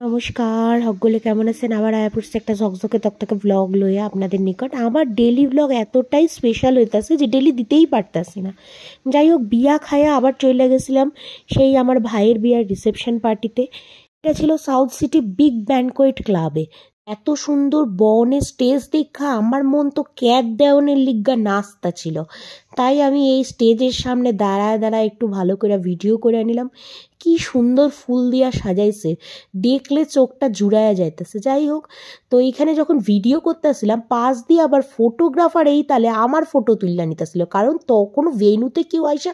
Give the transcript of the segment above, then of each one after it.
নমস্কার সকলে কেমন আছেন? আবার আয়া পড়ছে একটা ঝকঝকে তকতকে ব্লগ লইয়া আপনাদের নিকট। আমার ডেলি ব্লগ এতটাই স্পেশাল হইতাছে যে ডেলি দিতেই পারতাছি না। যাই হোক, বিয়া খায়া আবার চলে গেছিলাম সেই আমার ভাইয়ের বিয়ার রিসেপশন পার্টিতে। এটা ছিল সাউথ সিটি বিগ ব্যানকোয়েট ক্লাবে। এত সুন্দর বনের স্টেজ দেখা আমার মন তো ক্যাট দেওয়ানের লিগা নাচতা ছিল। তাই আমি এই স্টেজের সামনে দাঁড়ায় দাঁড়ায় একটু ভালো করে ভিডিও করে নিলাম। কি সুন্দর ফুল দিয়া সাজাইছে, দেখলে চোখটা জুড়ায়া যাইতেছে। যাই হোক, তো এইখানে যখন ভিডিও করতেছিলাম পাশ দিয়ে আবার ফটোগ্রাফার এই তালে আমার ফটো তুললা নিতেছিল, কারণ তখনও ভেন্যুতে কেউ আইসা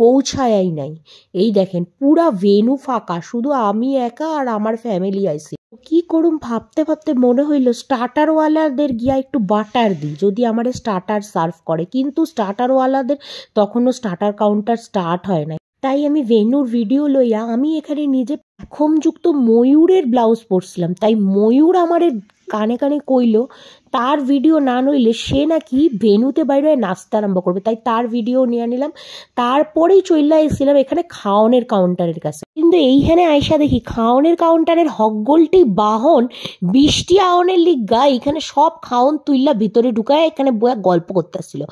পৌঁছায়াই নাই। এই দেখেন পুরা ভেন্যু ফাঁকা, শুধু আমি একা আর আমার ফ্যামিলি আইছি। কি করুম ভাবতে ভাবতে মনে হইল স্টার্টারওয়ালাদের গিয়া একটু বাটার দিই, যদি আমার স্টার্টার সার্ভ করে। কিন্তু স্টার্টারওয়ালাদের তখনও স্টার্টার কাউন্টার স্টার্ট হয় নাই। তাই আমি ভেন্যুর ভিডিও লইয়া আমি এখানে নিজে পেখমযুক্ত ময়ূরের ব্লাউজ পরছিলাম। তাই ময়ূর আমারে কানে কানে কইল তার ভিডিও না নইলে সে নাকি ভেন্যুতে বাইরে নাচতে আরম্ভ করবে। তাই তার ভিডিও নিয়ে নিলাম। তারপরেই চইলা এসেছিলাম এখানে খাওয়ানোর কাউন্টারের কাছে। কিন্তু এইখানে আইসা দেখি খাওয়ানোর কাউন্টারের হকগোলটি বাহন বৃষ্টি আওনের লিগা এখানে সব খাওন তুইলা ভিতরে ঢুকায় এখানে বয়া গল্প করতেছিল।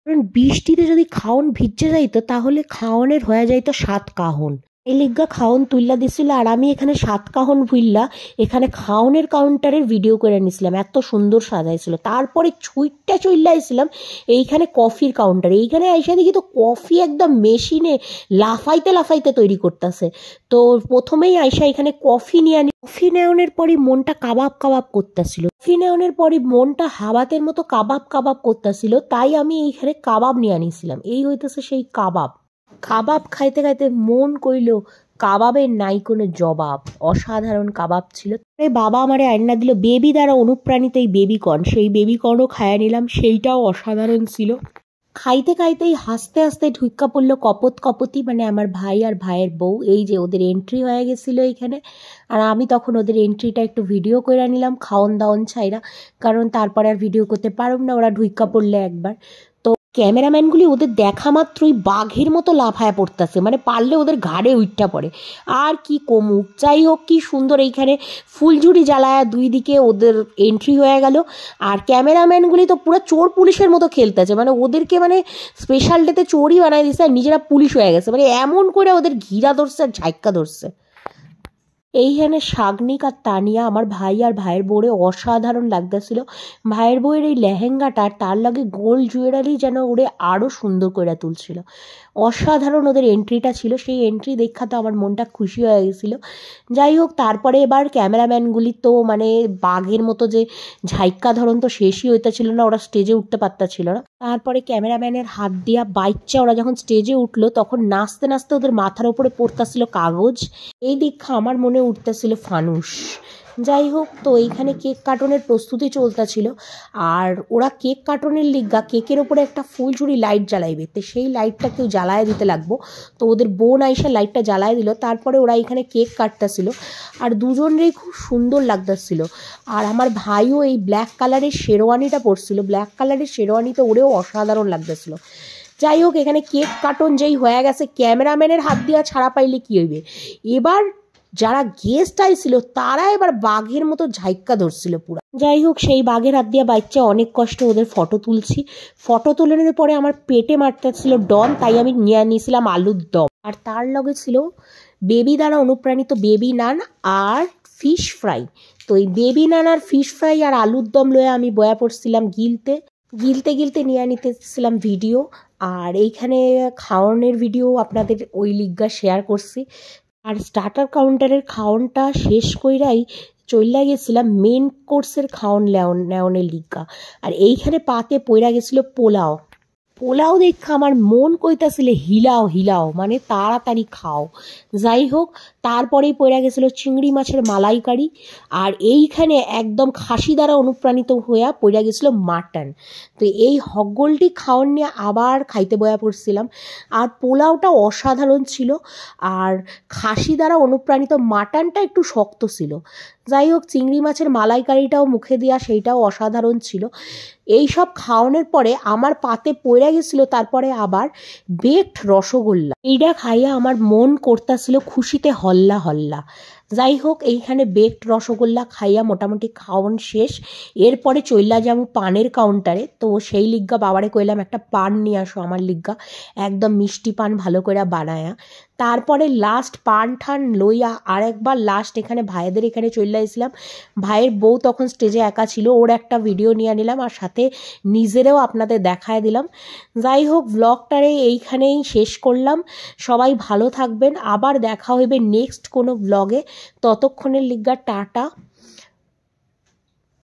কারণ বৃষ্টিতে যদি খাওন ভিজে যাইতো তাহলে খাওনের হয়ে যাইতো 7 কাহন। এই লিগা খাওন তুইলা দিছিল আর আমি এখানে 7 কাহন ভুইল্লা এখানে খাওনের কাউন্টারের ভিডিও করে নিছিলাম। এত সুন্দর সাজাইছিল। তারপরে ছুইটটা চইলা আইছিলাম এইখানে কফির কাউন্টার। এইখানে আইসা দেখি তো কফি একদম মেশিনে লাফাইতে লাফাইতে তৈরি করতেছে। তো প্রথমেই আইসা এখানে কফি নিয়ে আনি। কফি নেওয়ানোর পরই মনটা কাবাব কাবাব করতেছিল। কফি নেওয়ানোর পরই মনটা হাবাতের মতো কাবাব কাবাব করতেছিল। তাই আমি এইখানে কাবাব নিয়ে আনিছিলাম। এই হইতেছে সেই কাবাব। কাবাব খাইতে খাইতে মন কইল কাবাবের নাই কোনো জবাব। অসাধারণ কাবাব ছিল। বাবা আমারে আইনা দিল বেবি দ্বারা অনুপ্রাণিত এই বেবিকর্ন। সেই বেবিকর্নও খায়া নিলাম, সেইটাও অসাধারণ ছিল। খাইতে খাইতেই হাসতে হাসতে ঢুইক্কা পড়লো কপত কপতি, মানে আমার ভাই আর ভাইয়ের বউ। এই যে ওদের এন্ট্রি হয়ে গেছিলো এইখানে। আর আমি তখন ওদের এন্ট্রিটা একটু ভিডিও করে নিলাম খাওন দাওন ছাইরা, কারণ তারপরে আর ভিডিও করতে পারব না ওরা ঢুইক্কা পড়লে একবার। তো ক্যামেরাম্যানগুলি ওদের দেখা মাত্রই বাঘের মতো লাফায় পড়তেছে, মানে পারলে ওদের ঘাড়ে উইঠা পড়ে। আর কি কমু। যাই হোক, কি সুন্দর এইখানে ফুলঝুরি জ্বালায় দুই দিকে ওদের এন্ট্রি হয়ে গেল। আর ক্যামেরাম্যানগুলি তো পুরো চোর পুলিশের মতো খেলতেছে, মানে ওদেরকে মানে স্পেশাল ডেতে চোরই বানাই দিচ্ছে আর নিজেরা পুলিশ হয়ে গেছে। মানে এমন করে ওদের ঘিরা ধরছে আর ঝাইক্কা ধরছে। এইখানে সাগনিক আর তানিয়া আমার ভাই আর ভাইয়ের বউরে অসাধারণ লাগতেছিল। ভাইয়ের বউয়ের এই লেহেঙ্গাটা তার লাগে গোল্ড জুয়েলারি যেন ওরে আরও সুন্দর করে তুলছিল। অসাধারণ ওদের এন্ট্রিটা ছিল। সেই এন্ট্রি দেখা তো আমার মনটা খুশি হয়ে গেছিলো। যাই হোক, তারপরে এবার ক্যামেরাম্যানগুলি তো মানে বাঘের মতো যে ঝাইক্কা ধরন তো শেষই হইতেছিল না, ওরা স্টেজে উঠতে পারতেছিল না। তারপরে ক্যামেরাম্যানের হাত দিয়া বাইচ্চা ওরা যখন স্টেজে উঠলো তখন নাচতে নাচতে ওদের মাথার উপরে পড়তেছিল কাগজ। এই দীক্ষা আমার মনে উঠতেছিল ফানুস। যাই হোক, তো এইখানে কেক কাটনের প্রস্তুতি চলতেছিল। আর ওরা কেক কাটনের লিগা কেকের ওপরে একটা ফুলঝুরি লাইট জ্বালাইবে, তো সেই লাইটটা কেউ জ্বালায় দিতে লাগবো। তো ওদের বোন আইসা লাইটটা জ্বালায় দিল। তারপরে ওরা এখানে কেক কাটতেছিল আর দুজনেরই খুব সুন্দর লাগতেছিল। আর আমার ভাইও এই ব্ল্যাক কালারের শেরওয়ানিটা পরছিল। ব্ল্যাক কালারের শেরওয়ানিতে ওরেও অসাধারণ লাগতেছিল। যাই হোক, এখানে কেক কাটন যেই হয়ে গেছে ক্যামেরাম্যানের হাত দিয়া ছাড়া পাইলে কি হইবে। এবার যারা গেস্ট আইছিল তারা এবার বাঘের মতো ঝাইক্কা ধরছিল পুরা। যাই হোক, সেই বাঘের হাত দিয়া বাচ্চা অনেক কষ্ট ওদের ফটো তুলছি। ফটো তোলানোর পরে আমার পেটে মারতেছিল ডন, তাই আমি নিয়ে নিয়েছিলাম আলুর দম। আর তার লগে ছিল বেবি দ্বারা অনুপ্রাণিত বেবি নান আর ফিশ ফ্রাই। তো এই বেবি নান আর ফিশ ফ্রাই আর আলুর দম লয়ে আমি বয়া পড়ছিলাম গিলতে গিলতে গিলতে নিয়ে নিতেছিলাম ভিডিও। আর এইখানে খাওয়ানোর ভিডিও আপনাদের ওই লিগা শেয়ার করছি। আর স্টার্টার কাউন্টারের খাওয়ানটা শেষ কইরাই চইলা গেছিলাম মেন কোর্সের খাওয়ান নেওয়ানের লিগা। আর এইখানে পাতে পইরা গেছিল পোলাও। পোলাও দেখা আমার মন কইতাছিল হিলাও হিলাও, মানে তাড়াতাড়ি খাও। যাই হোক, তারপরেই পড়ে গেছিল চিংড়ি মাছের মালাইকারি। আর এইখানে একদম খাসি দ্বারা অনুপ্রাণিত হইয়া পড়ে গেছিল মাটন। তো এই হকগোলটি খাওয়ান নিয়ে আবার খাইতে বয়া পড়ছিলাম। আর পোলাওটা অসাধারণ ছিল আর খাসি দ্বারা অনুপ্রাণিত মাটনটা একটু শক্ত ছিল। যাই হোক, চিংড়ি মাছের মালাইকারিটাও মুখে দেওয়া, সেইটাও অসাধারণ ছিল। এই সব খাওয়ানোর পরে আমার পাতে পড়ে গেছিল তারপরে আবার বেকড রসগোল্লা। এইটা খাইয়া আমার মন করতেছিল খুশিতে হল্লা হল্লা। যাই হোক, এইখানে বেকড রসগোল্লা খাইয়া মোটামুটি খাওয়ান শেষ। এরপরে চইলা যাবো পানের কাউন্টারে। তো সেই লিগ্গা বাবারে কইলাম একটা পান নিয়ে আসো আমার লিগ্গা, একদম মিষ্টি পান ভালো করে বানায়া। তারপরে লাস্ট পান ঠান লইয়া আরেকবার লাস্ট এখানে ভাইদের এখানে চলে আসলাম। ভাইয়ের বউ তখন স্টেজে একা ছিল, ওর একটা ভিডিও নিয়ে নিলাম আর সাথে নিজেরও আপনাদের দেখায় দিলাম। যাই হোক, ব্লগটারে এইখানেই শেষ করলাম। সবাই ভালো থাকবেন, আবার দেখা হইবে নেক্সট কোনো ব্লগে। ততক্ষণের লিগ্গা টাটা।